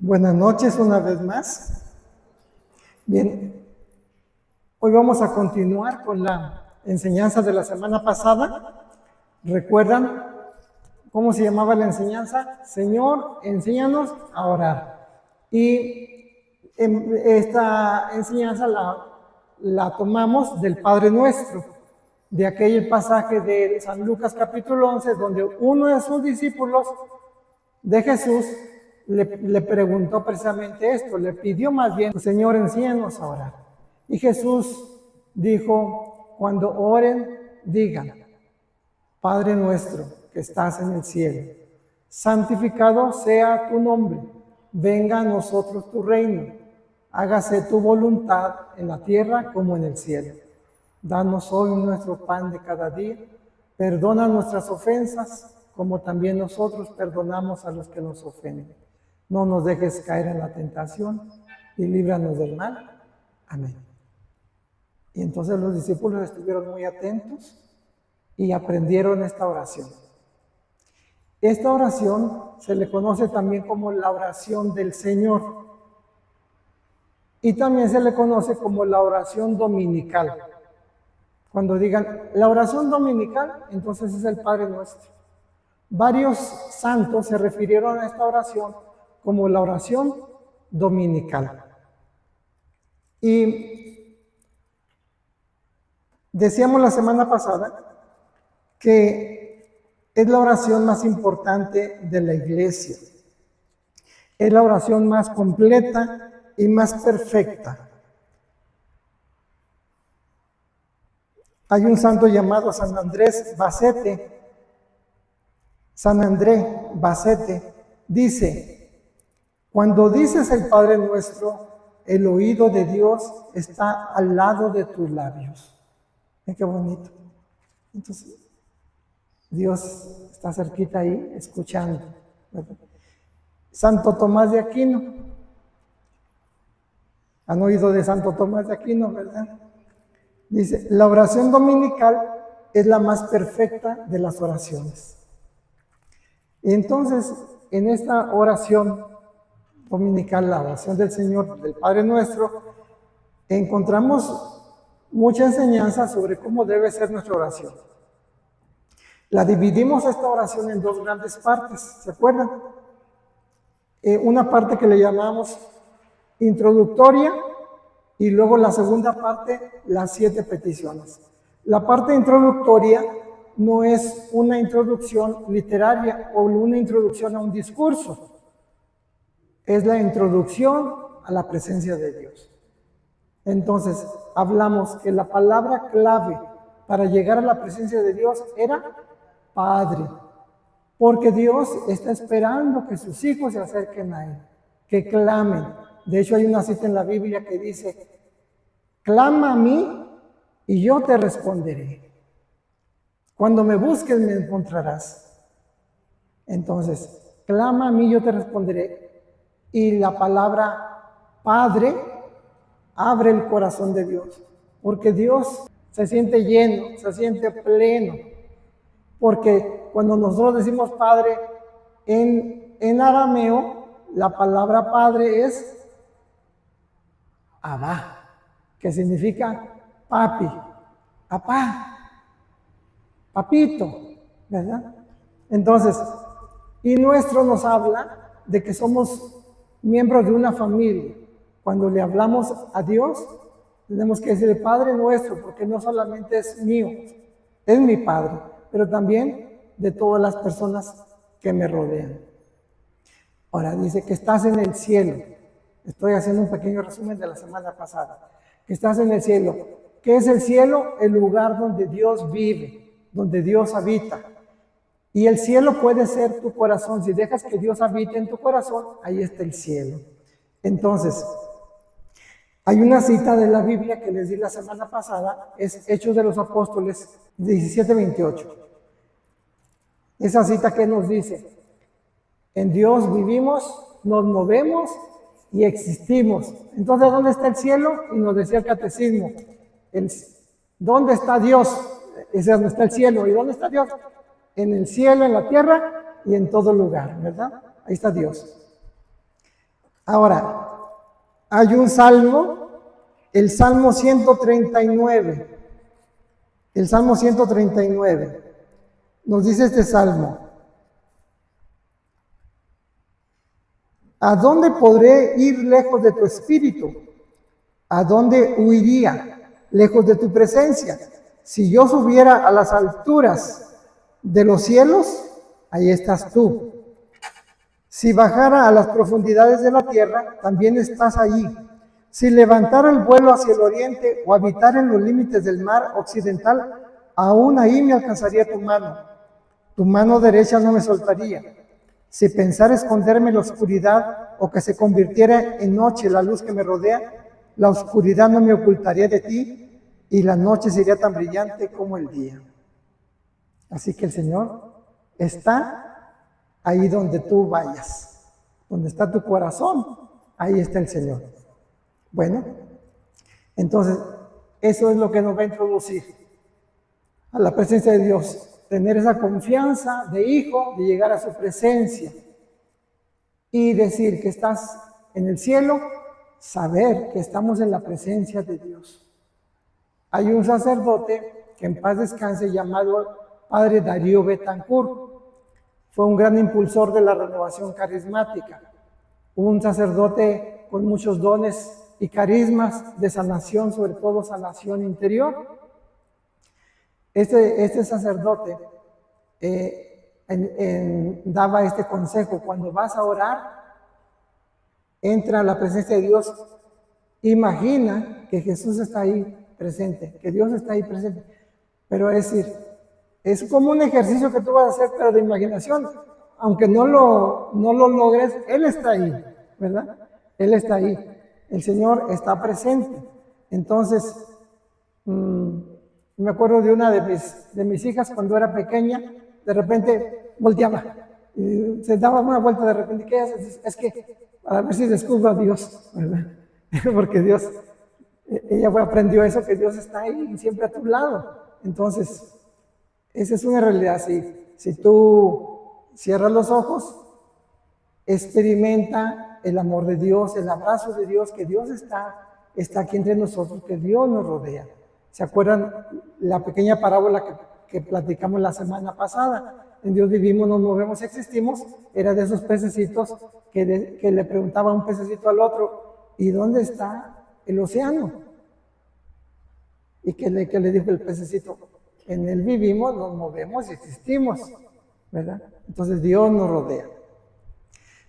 Buenas noches una vez más. Bien, hoy vamos a continuar con la enseñanza de la semana pasada. ¿Recuerdan cómo se llamaba la enseñanza? Señor, enséñanos a orar. Y esta enseñanza la tomamos del Padre Nuestro, de aquel pasaje de San Lucas capítulo 11, donde uno de sus discípulos de Jesús le preguntó precisamente esto, le pidió más bien, Señor, enséñanos a orar. Y Jesús dijo, cuando oren, digan, Padre nuestro que estás en el cielo, santificado sea tu nombre, venga a nosotros tu reino, hágase tu voluntad en la tierra como en el cielo. Danos hoy nuestro pan de cada día, perdona nuestras ofensas, como también nosotros perdonamos a los que nos ofenden. No nos dejes caer en la tentación y líbranos del mal. Amén. Y entonces los discípulos estuvieron muy atentos y aprendieron esta oración. Esta oración se le conoce también como la oración del Señor. Y también se le conoce como la oración dominical. Cuando digan la oración dominical, entonces es el Padre Nuestro. Varios santos se refirieron a esta oración como la oración dominical. Y decíamos la semana pasada que es la oración más importante de la iglesia. Es la oración más completa y más perfecta. Hay un santo llamado San Andrés Bacete. San Andrés Bacete dice, cuando dices el Padre Nuestro, el oído de Dios está al lado de tus labios. Qué bonito. Entonces, Dios está cerquita ahí, escuchando, ¿verdad? Santo Tomás de Aquino. ¿Han oído de Santo Tomás de Aquino, verdad? Dice, la oración dominical es la más perfecta de las oraciones. Y entonces, en esta oración dominical, la oración del Señor, del Padre Nuestro, encontramos mucha enseñanza sobre cómo debe ser nuestra oración. La dividimos esta oración en dos grandes partes, ¿se acuerdan? Una parte que le llamamos introductoria y luego la segunda parte, las 7 peticiones. La parte introductoria no es una introducción literaria o una introducción a un discurso. Es la introducción a la presencia de Dios. Entonces, hablamos que la palabra clave para llegar a la presencia de Dios era Padre. Porque Dios está esperando que sus hijos se acerquen a Él, que clamen. De hecho, hay una cita en la Biblia que dice, clama a mí y yo te responderé. Cuando me busques me encontrarás. Entonces, clama a mí, yo te responderé. Y la palabra Padre abre el corazón de Dios, porque Dios se siente lleno, se siente pleno. Porque cuando nosotros decimos Padre, en arameo, la palabra Padre es Abba, que significa papi, papá, papito, ¿verdad? Entonces, y nuestro nos habla de que somos miembros de una familia. Cuando le hablamos a Dios, tenemos que decirle Padre Nuestro, porque no solamente es mío, es mi Padre, pero también de todas las personas que me rodean. Ahora dice que estás en el cielo. Estoy haciendo un pequeño resumen de la semana pasada. Que estás en el cielo. ¿Qué es el cielo? El lugar donde Dios vive, donde Dios habita. Y el cielo puede ser tu corazón. Si dejas que Dios habite en tu corazón, ahí está el cielo. Entonces, hay una cita de la Biblia que les di la semana pasada, es Hechos de los Apóstoles 17:28. Esa cita que nos dice, en Dios vivimos, nos movemos y existimos. Entonces, ¿dónde está el cielo? Y nos decía el catecismo, ¿dónde está Dios? Ese es donde está el cielo. ¿Y dónde está Dios? En el cielo, en la tierra y en todo lugar, ¿verdad? Ahí está Dios. Ahora, hay un salmo, el Salmo 139. El Salmo 139. Nos dice este salmo: ¿a dónde podré ir lejos de tu espíritu? ¿A dónde huiría lejos de tu presencia? Si yo subiera a las alturas de los cielos, ahí estás tú. Si bajara a las profundidades de la tierra, también estás allí. Si levantara el vuelo hacia el oriente o habitara en los límites del mar occidental, aún ahí me alcanzaría tu mano. Tu mano derecha no me soltaría. Si pensara esconderme en la oscuridad o que se convirtiera en noche la luz que me rodea, la oscuridad no me ocultaría de ti y la noche sería tan brillante como el día. Así que el Señor está ahí donde tú vayas, donde está tu corazón, ahí está el Señor. Bueno, entonces eso es lo que nos va a introducir a la presencia de Dios, tener esa confianza de hijo, de llegar a su presencia y decir que estás en el cielo, saber que estamos en la presencia de Dios. Hay un sacerdote que en paz descanse llamado Padre Darío Betancourt. Fue un gran impulsor de la renovación carismática, un sacerdote con muchos dones y carismas de sanación, sobre todo sanación interior. Este sacerdote daba este consejo: cuando vas a orar, entra a la presencia de Dios, imagina que Jesús está ahí presente, que Dios está ahí presente. Pero es decir, es como un ejercicio que tú vas a hacer, pero de imaginación. Aunque no lo logres, Él está ahí, ¿verdad? Él está ahí. El Señor está presente. Entonces, me acuerdo de una de mis hijas cuando era pequeña, de repente volteaba y se daba una vuelta de repente. ¿Qué haces? Es que a ver si descubro a Dios, ¿verdad? Porque Dios, ella aprendió eso, que Dios está ahí siempre a tu lado. Entonces, esa es una realidad. Si tú cierras los ojos, experimenta el amor de Dios, el abrazo de Dios, que Dios está aquí entre nosotros, que Dios nos rodea. ¿Se acuerdan la pequeña parábola que platicamos la semana pasada? En Dios vivimos, nos movemos, existimos. Era de esos pececitos que le preguntaba un pececito al otro: ¿y dónde está el océano? Y que le dijo el pececito: en él vivimos, nos movemos y existimos, ¿verdad? Entonces Dios nos rodea.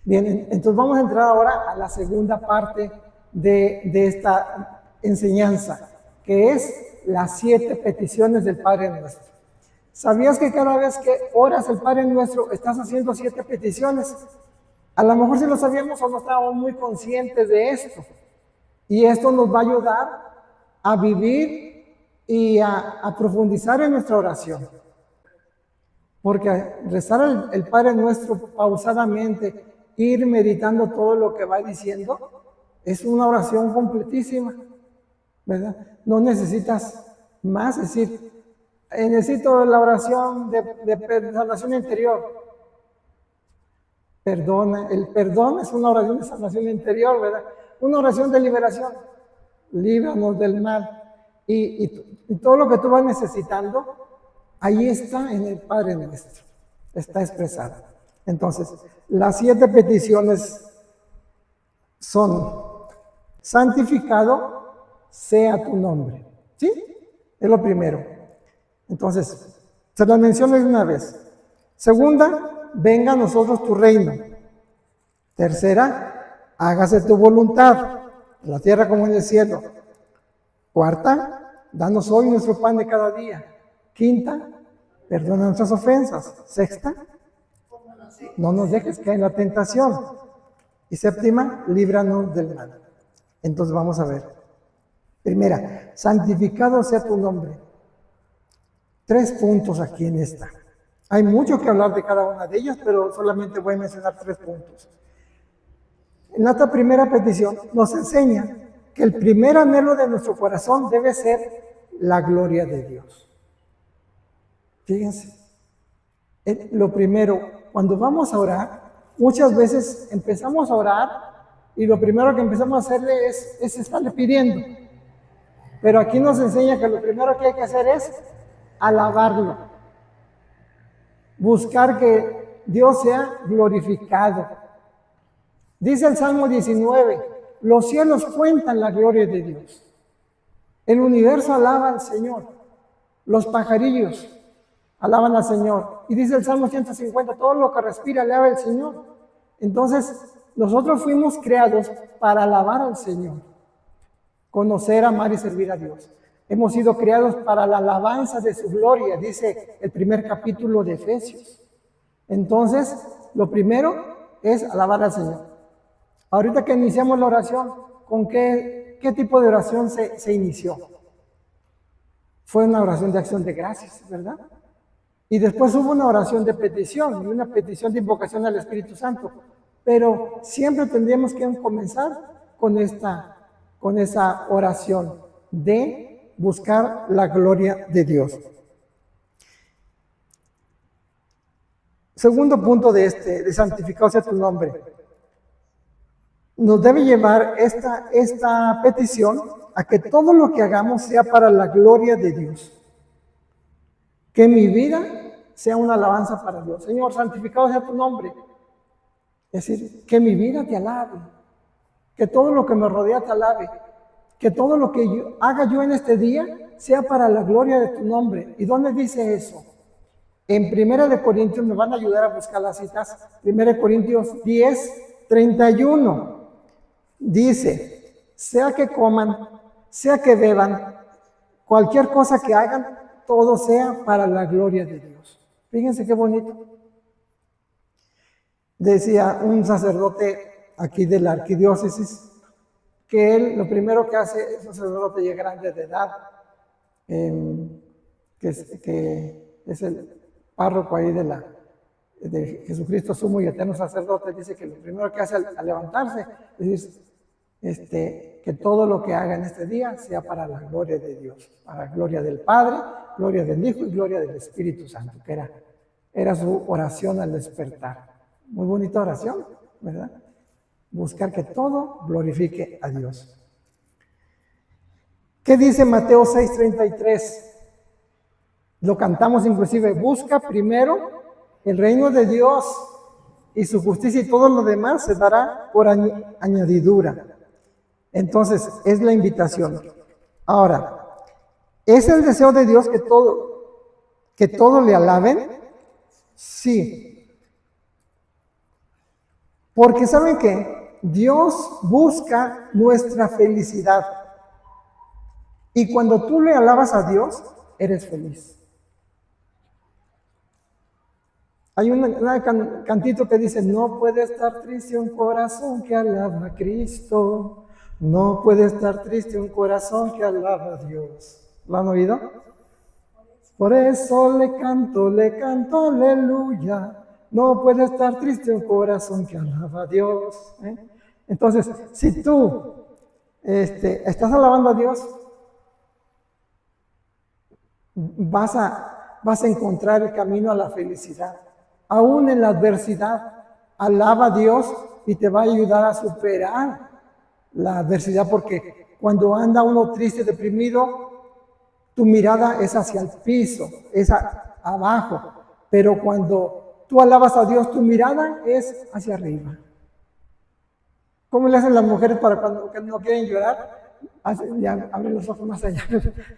Bien, entonces vamos a entrar ahora a la segunda parte de esta enseñanza, que es las 7 peticiones del Padre Nuestro. ¿Sabías que cada vez que oras el Padre Nuestro estás haciendo 7 peticiones? A lo mejor sí lo sabíamos o no estábamos muy conscientes de esto. Y esto nos va a ayudar a vivir y a profundizar en nuestra oración. Porque rezar el Padre Nuestro pausadamente, ir meditando todo lo que va diciendo, es una oración completísima, ¿verdad? No necesitas más, es decir, necesito la oración de sanación interior. Perdona, el perdón es una oración de sanación interior, ¿verdad? Una oración de liberación. Líbranos del mal. Y todo lo que tú vas necesitando, ahí está en el Padre Nuestro, está expresado. Entonces, las 7 peticiones son: santificado sea tu nombre. ¿Sí? Es lo primero. Entonces, se las menciono de una vez. Segunda, venga a nosotros tu reino. Tercera, hágase tu voluntad, en la tierra como en el cielo. Cuarta, danos hoy nuestro pan de cada día. Quinta, perdona nuestras ofensas. Sexta, no nos dejes caer en la tentación. Y séptima, líbranos del mal. Entonces vamos a ver. Primera, santificado sea tu nombre. 3 puntos aquí en esta. Hay mucho que hablar de cada una de ellas, pero solamente voy a mencionar 3 puntos. En esta primera petición nos enseña que el primer anhelo de nuestro corazón debe ser la gloria de Dios. Fíjense, lo primero, cuando vamos a orar, muchas veces empezamos a orar y lo primero que empezamos a hacerle es estarle pidiendo. Pero aquí nos enseña que lo primero que hay que hacer es alabarlo, buscar que Dios sea glorificado. Dice el Salmo 19, los cielos cuentan la gloria de Dios. El universo alaba al Señor. Los pajarillos alaban al Señor. Y dice el Salmo 150, todo lo que respira alaba al Señor. Entonces, nosotros fuimos creados para alabar al Señor, conocer, amar y servir a Dios. Hemos sido creados para la alabanza de su gloria, dice el primer capítulo de Efesios. Entonces, lo primero es alabar al Señor. Ahorita que iniciamos la oración, ¿con qué tipo de oración se inició? Fue una oración de acción de gracias, ¿verdad? Y después hubo una oración de petición y una petición de invocación al Espíritu Santo. Pero siempre tendríamos que comenzar con esa oración de buscar la gloria de Dios. Segundo punto de santificado sea tu nombre. Nos debe llevar esta petición a que todo lo que hagamos sea para la gloria de Dios. Que mi vida sea una alabanza para Dios. Señor, santificado sea tu nombre. Es decir, que mi vida te alabe, que todo lo que me rodea te alabe, que todo lo que haga yo en este día sea para la gloria de tu nombre. ¿Y dónde dice eso? En 1 Corintios, me van a ayudar a buscar las citas, 1 Corintios 10, 31, dice, sea que coman, sea que beban, cualquier cosa que hagan, todo sea para la gloria de Dios. Fíjense qué bonito. Decía un sacerdote aquí de la arquidiócesis que él lo primero que hace es un sacerdote ya grande de edad, que es el párroco ahí de Jesucristo sumo y eterno sacerdote. Dice que lo primero que hace al levantarse es que todo lo que haga en este día sea para la gloria de Dios, para la gloria del Padre, gloria del Hijo y gloria del Espíritu Santo, que era su oración al despertar. Muy bonita oración, ¿verdad? Buscar que todo glorifique a Dios. ¿Qué dice Mateo 6:33? Lo cantamos inclusive, busca primero el reino de Dios y su justicia y todo lo demás se dará por añadidura. Entonces, es la invitación. Ahora, ¿es el deseo de Dios que todo le alaben? Sí. Porque ¿saben qué? Dios busca nuestra felicidad. Y cuando tú le alabas a Dios, eres feliz. Hay un cantito que dice, no puede estar triste un corazón que alaba a Cristo. No puede estar triste un corazón que alaba a Dios. ¿Lo han oído? Por eso le canto, aleluya. No puede estar triste un corazón que alaba a Dios. Entonces, si tú estás alabando a Dios, vas a encontrar el camino a la felicidad. Aún en la adversidad, alaba a Dios y te va a ayudar a superar la adversidad, porque cuando anda uno triste, deprimido, tu mirada es hacia el piso, es abajo, pero cuando tú alabas a Dios, tu mirada es hacia arriba. ¿Cómo le hacen las mujeres para cuando no quieren llorar? Ya abren los ojos más allá,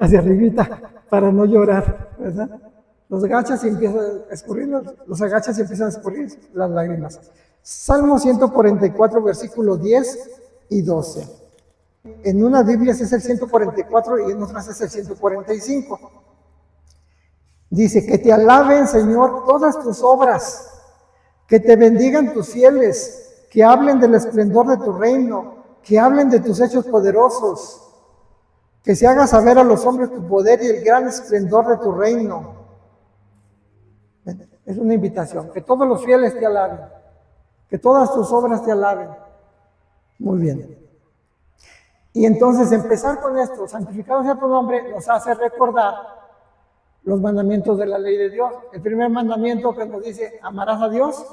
hacia arribita, para no llorar, ¿verdad? Los agachas y empiezan a escurrir, los agachas y empiezan a escurrir las lágrimas. Salmo 144, versículos 10 y 12. En una Biblia es el 144 y en otras es el 145. Dice, que te alaben, Señor, todas tus obras, que te bendigan tus fieles, que hablen del esplendor de tu reino, que hablen de tus hechos poderosos, que se haga saber a los hombres tu poder y el gran esplendor de tu reino. Es una invitación, que todos los fieles te alaben, que todas tus obras te alaben. Muy bien. Y entonces empezar con esto, santificado sea tu nombre, nos hace recordar los mandamientos de la ley de Dios. El primer mandamiento que nos dice, amarás a Dios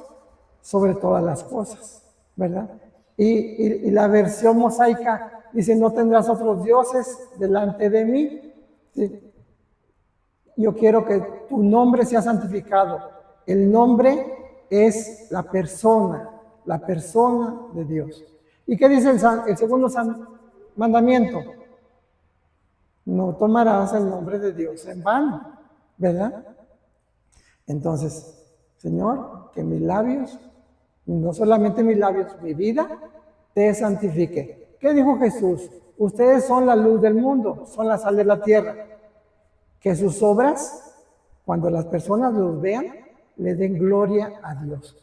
sobre todas las cosas, ¿verdad? Y la versión mosaica dice, no tendrás otros dioses delante de mí. ¿Sí? Yo quiero que tu nombre sea santificado. El nombre es la persona de Dios. ¿Y qué dice el segundo mandamiento? No tomarás el nombre de Dios en vano, ¿verdad? Entonces, Señor, que mis labios, no solamente mis labios, mi vida, te santifique. ¿Qué dijo Jesús? Ustedes son la luz del mundo, son la sal de la tierra. Que sus obras, cuando las personas los vean, le den gloria a Dios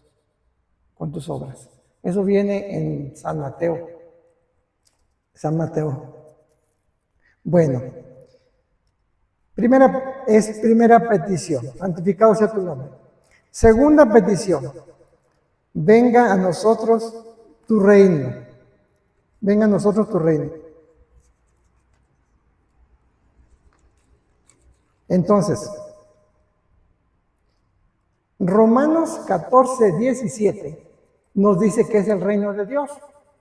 con tus obras. Eso viene en San Mateo. San Mateo. Bueno, primera petición, santificado sea tu nombre. Segunda petición, venga a nosotros tu reino. Venga a nosotros tu reino. Entonces, Romanos 14:17 nos dice que es el reino de Dios.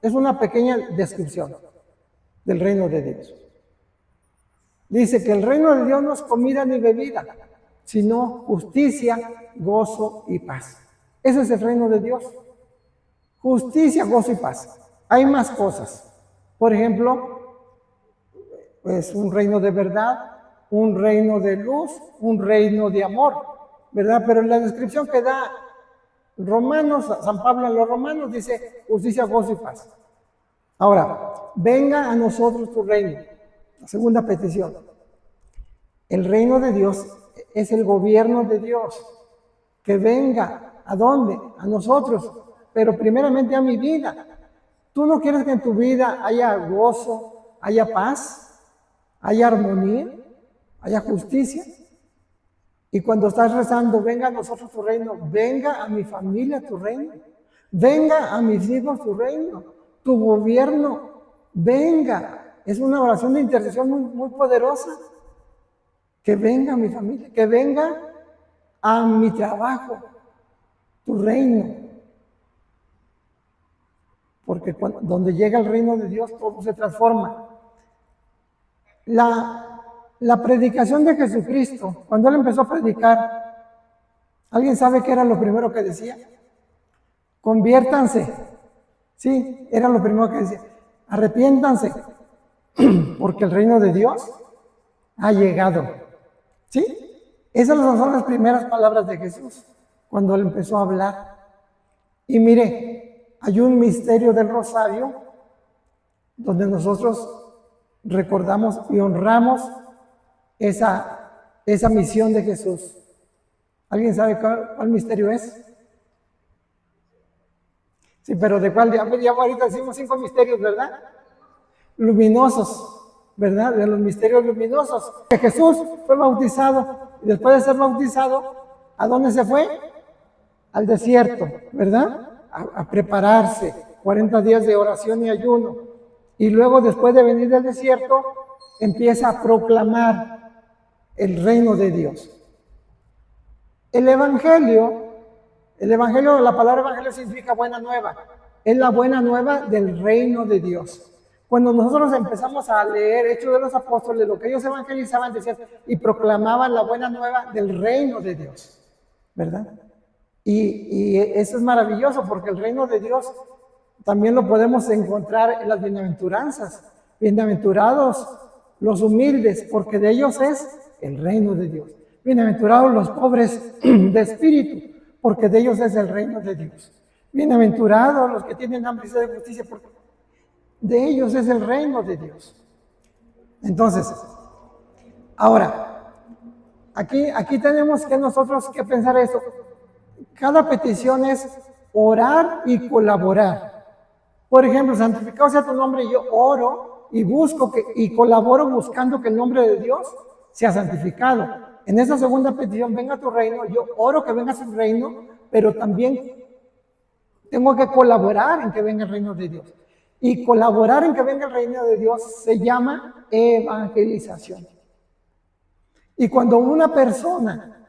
Es una pequeña descripción del reino de Dios. Dice que el reino de Dios no es comida ni bebida, sino justicia, gozo y paz. Ese es el reino de Dios. Justicia, gozo y paz. Hay más cosas. Por ejemplo, es un reino de verdad, un reino de luz, un reino de amor, ¿verdad? Pero en la descripción que da Romanos, San Pablo a los Romanos dice justicia, gozo y paz. Ahora, venga a nosotros tu reino. La segunda petición. El reino de Dios es el gobierno de Dios. Que venga, ¿a dónde? A nosotros, pero primeramente a mi vida. ¿Tú no quieres que en tu vida haya gozo, haya paz, haya armonía, haya justicia? Y cuando estás rezando, venga a nosotros tu reino, venga a mi familia tu reino, venga a mis hijos tu reino, tu gobierno, venga. Es una oración de intercesión muy, muy poderosa. Que venga a mi familia, que venga a mi trabajo, tu reino. Porque donde llega el reino de Dios, todo se transforma. La predicación de Jesucristo, cuando Él empezó a predicar, ¿alguien sabe qué era lo primero que decía? Conviértanse. Sí, era lo primero que decía. Arrepiéntanse, porque el reino de Dios ha llegado. ¿Sí? Esas son las primeras palabras de Jesús, cuando Él empezó a hablar. Y mire, hay un misterio del rosario, donde nosotros recordamos y honramos esa misión de Jesús. ¿Alguien sabe cuál misterio es? Sí, pero ¿de cuál? Ya ahorita decimos 5 misterios, ¿verdad? Luminosos, ¿verdad? De los misterios luminosos. Que Jesús fue bautizado y después de ser bautizado, ¿a dónde se fue? Al desierto, ¿verdad? A prepararse, 40 días de oración y ayuno. Y luego, después de venir del desierto, empieza a proclamar el reino de Dios. El evangelio, la palabra evangelio significa buena nueva. Es la buena nueva del reino de Dios. Cuando nosotros empezamos a leer Hechos de los Apóstoles, lo que ellos evangelizaban, decían, y proclamaban la buena nueva del reino de Dios, ¿verdad? Y eso es maravilloso, porque el reino de Dios también lo podemos encontrar en las bienaventuranzas. Bienaventurados los humildes, porque de ellos es el reino de Dios. Bienaventurados los pobres de espíritu, porque de ellos es el reino de Dios. Bienaventurados los que tienen hambre y sed de justicia, porque de ellos es el reino de Dios. Entonces, ahora, aquí tenemos que nosotros que pensar esto. Cada petición es orar y colaborar. Por ejemplo, santificado sea tu nombre, y yo oro y busco y colaboro buscando que el nombre de Dios sea santificado. En esa segunda petición, venga tu reino, yo oro que venga su reino, pero también tengo que colaborar en que venga el reino de Dios. Y colaborar en que venga el reino de Dios se llama evangelización. Y cuando una persona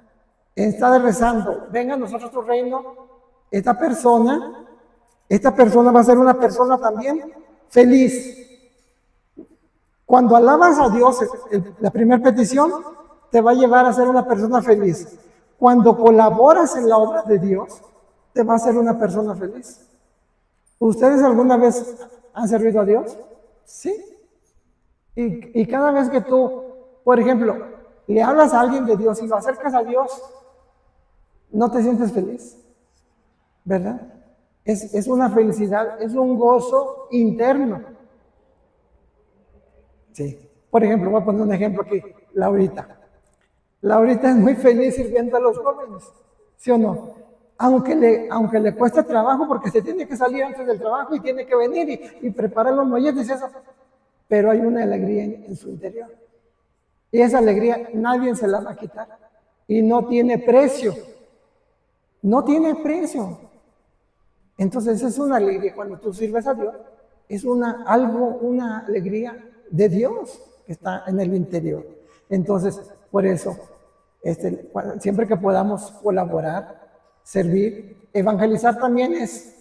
está rezando, venga a nosotros tu reino, esta persona esta persona va a ser una persona también feliz. Cuando alabas a Dios, la primera petición te va a llevar a ser una persona feliz. Cuando colaboras en la obra de Dios, te va a hacer una persona feliz. ¿Ustedes alguna vez han servido a Dios? Sí. Y cada vez que tú, por ejemplo, le hablas a alguien de Dios y lo acercas a Dios, no te sientes feliz, ¿verdad? Es una felicidad, es un gozo interno. Sí. Por ejemplo, voy a poner un ejemplo aquí, Laurita. Laurita es muy feliz sirviendo a los jóvenes, ¿sí o no? Aunque le cueste trabajo porque se tiene que salir antes del trabajo y tiene que venir y preparar los molletes y eso, pero hay una alegría en su interior. Y esa alegría nadie se la va a quitar. Y no tiene precio. No tiene precio. Entonces es una alegría. Cuando tú sirves a Dios, es una alegría de Dios que está en el interior. Entonces, por eso, siempre que podamos colaborar, servir, evangelizar también es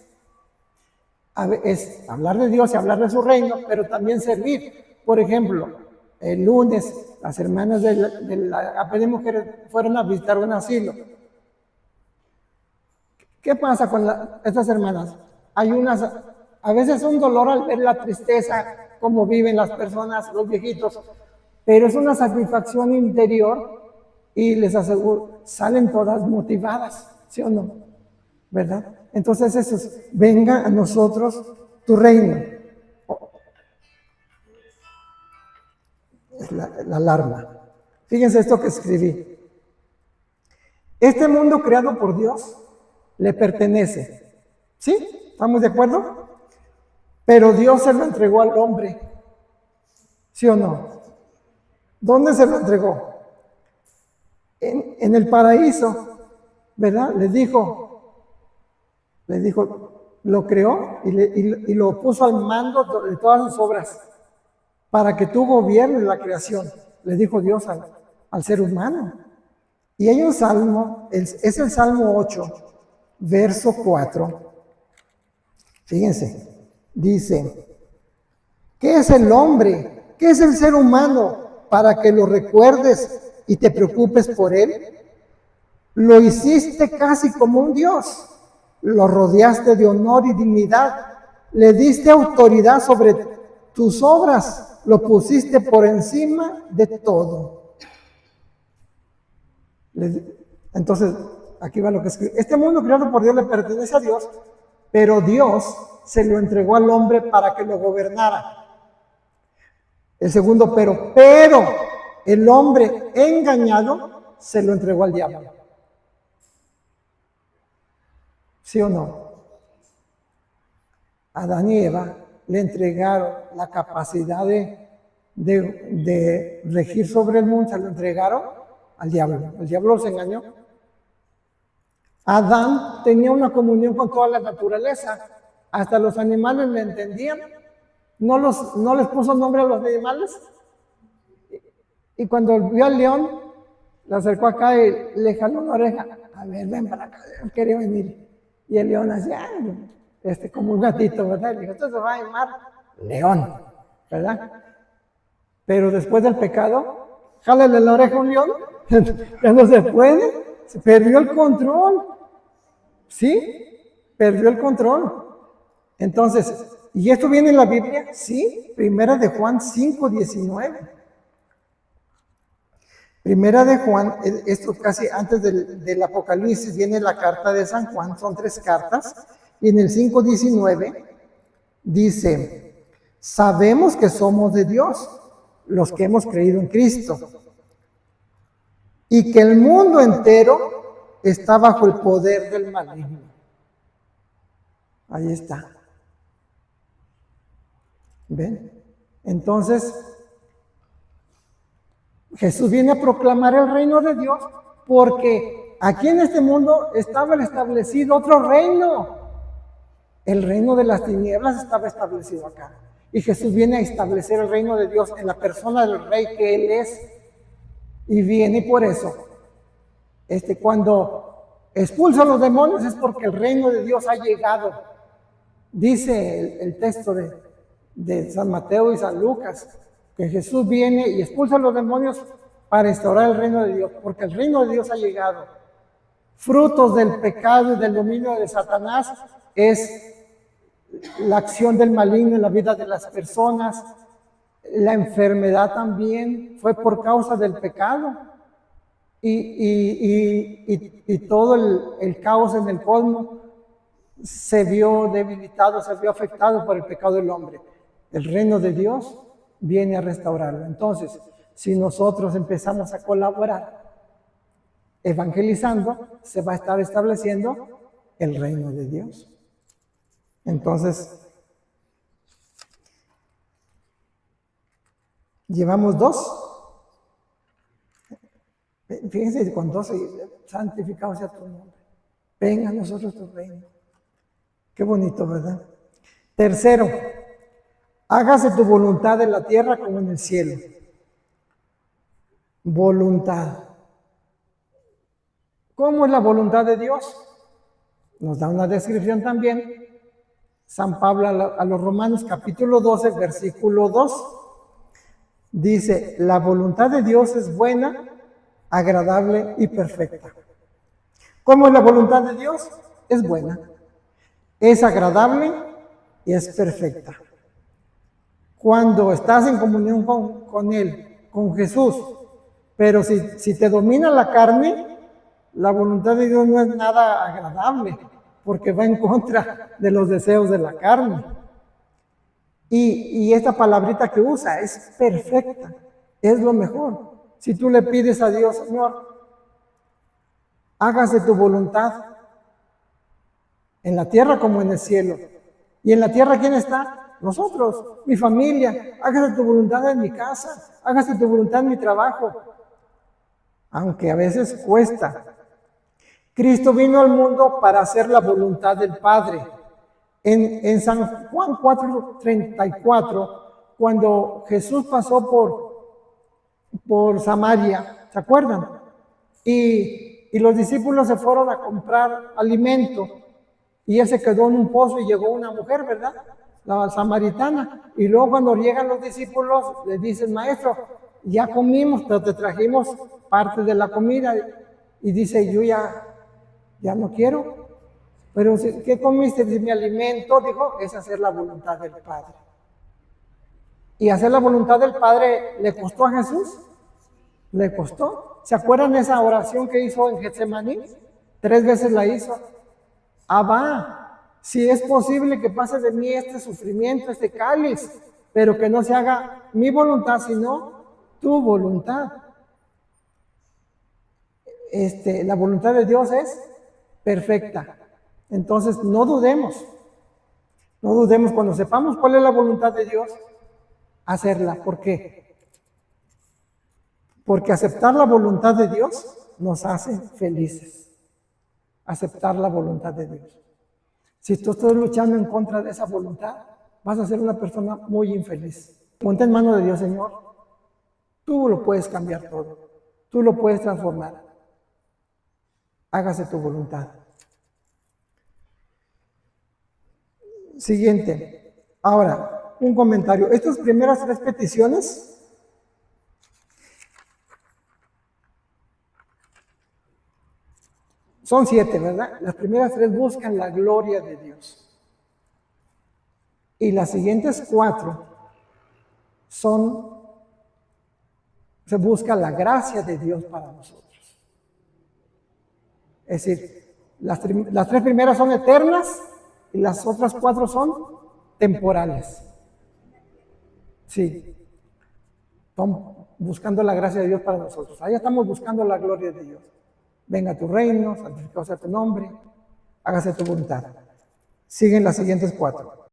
hablar de Dios y hablar de su reino, pero también servir. Por ejemplo, el lunes las hermanas de la AP de Mujeres fueron a visitar un asilo. ¿Qué pasa con estas hermanas? A veces un dolor al ver la tristeza, cómo viven las personas, los viejitos, pero es una satisfacción interior y les aseguro, salen todas motivadas, ¿sí o no? ¿Verdad? Entonces eso es, venga a nosotros tu reino. Es la alarma. Fíjense esto que escribí. Este mundo creado por Dios le pertenece. ¿Sí? ¿Estamos de acuerdo? Pero Dios se lo entregó al hombre. ¿Sí o no? ¿Dónde se lo entregó? En el paraíso, ¿verdad? Le dijo, lo creó y lo puso al mando de todas sus obras para que tú gobiernes la creación. Le dijo Dios al ser humano. Y hay un salmo, es el Salmo 8, verso 4. Fíjense, dice, ¿qué es el hombre? ¿Qué es el ser humano para que lo recuerdes y te preocupes por él? Lo hiciste casi como un Dios, lo rodeaste de honor y dignidad, le diste autoridad sobre tus obras, lo pusiste por encima de todo. Entonces, aquí va lo que escribe. Este mundo creado por Dios le pertenece a Dios, pero Dios se lo entregó al hombre para que lo gobernara. El segundo pero el hombre engañado se lo entregó al diablo. ¿Sí o no? Adán y Eva le entregaron la capacidad de regir sobre el mundo, se lo entregaron al diablo. El diablo los engañó. Adán tenía una comunión con toda la naturaleza. Hasta los animales le entendían. No les puso nombre a los animales. Y cuando vio al león, le acercó acá y le jaló una oreja. A ver, ven para acá, quería venir. Y el león hacía, como un gatito, ¿verdad? Y dijo, esto se va a llamar león, ¿verdad? Pero después del pecado, jálale la oreja a un león, ya no se puede, se perdió el control. ¿Sí? Perdió el control. Entonces, ¿y esto viene en la Biblia? Sí, Primera de Juan 5:19. Primera de Juan, esto casi antes del Apocalipsis, viene la carta de San Juan, son 3 cartas, y en el 5:19 dice, sabemos que somos de Dios, los que hemos creído en Cristo, y que el mundo entero está bajo el poder del maligno. Ahí está. ¿Ven? Entonces, Jesús viene a proclamar el reino de Dios porque aquí en este mundo estaba establecido otro reino. El reino de las tinieblas estaba establecido acá. Y Jesús viene a establecer el reino de Dios en la persona del rey que Él es. Y viene por eso. Cuando expulsa a los demonios es porque el reino de Dios ha llegado. Dice el texto de San Mateo y San Lucas, que Jesús viene y expulsa a los demonios para restaurar el reino de Dios, porque el reino de Dios ha llegado. Frutos del pecado y del dominio de Satanás es la acción del maligno en la vida de las personas. La enfermedad también fue por causa del pecado. Y todo el caos en el cosmos se vio debilitado, se vio afectado por el pecado del hombre. El reino de Dios viene a restaurarlo. Entonces, si nosotros empezamos a colaborar evangelizando, se va a estar estableciendo el reino de Dios. Entonces, llevamos 2. Fíjense, con 12, santificado sea tu nombre. Venga a nosotros tu reino. Qué bonito, ¿verdad? Tercero, hágase tu voluntad en la tierra como en el cielo. Voluntad. ¿Cómo es la voluntad de Dios? Nos da una descripción también. San Pablo a los Romanos capítulo 12, versículo 2. Dice, la voluntad de Dios es buena, agradable y perfecta. ¿Cómo es la voluntad de Dios? Es buena, es agradable y es perfecta. Cuando estás en comunión con Él, con Jesús, pero si te domina la carne, la voluntad de Dios no es nada agradable, porque va en contra de los deseos de la carne. Y esta palabrita que usa es perfecta, es lo mejor. Si tú le pides a Dios, Señor, hágase tu voluntad en la tierra como en el cielo. ¿Y en la tierra quién está? Nosotros, mi familia. Hágase tu voluntad en mi casa, hágase tu voluntad en mi trabajo. Aunque a veces cuesta. Cristo vino al mundo para hacer la voluntad del Padre. En San Juan 4:34, cuando Jesús pasó por Samaria, ¿se acuerdan? Y los discípulos se fueron a comprar alimento y él se quedó en un pozo y llegó una mujer, ¿verdad? La samaritana. Y luego cuando llegan los discípulos le dicen, maestro, ya comimos, pero te trajimos parte de la comida. Y dice, yo ya no quiero. Pero ¿qué comiste? Dice, mi alimento, dijo, es hacer la voluntad del Padre. ¿Y hacer la voluntad del Padre le costó a Jesús? ¿Le costó? ¿Se acuerdan de esa oración que hizo en Getsemaní? 3 veces la hizo. Abba, si es posible que pase de mí este sufrimiento, este cáliz, pero que no se haga mi voluntad, sino tu voluntad. La voluntad de Dios es perfecta. Entonces, no dudemos cuando sepamos cuál es la voluntad de Dios, hacerla. ¿Por qué? Porque aceptar la voluntad de Dios nos hace felices. Aceptar la voluntad de Dios. Si tú estás luchando en contra de esa voluntad, vas a ser una persona muy infeliz. Ponte en manos de Dios, Señor. Tú lo puedes cambiar todo. Tú lo puedes transformar. Hágase tu voluntad. Siguiente. Ahora, un comentario. Estas primeras 3 peticiones son 7, ¿verdad? Las primeras 3 buscan la gloria de Dios. Y las siguientes 4 se busca la gracia de Dios para nosotros. Es decir, las 3 primeras son eternas y las otras 4 son temporales. Sí. Estamos buscando la gracia de Dios para nosotros. Allá estamos buscando la gloria de Dios. Venga a tu reino, santificado sea tu nombre, hágase tu voluntad. Siguen las siguientes 4.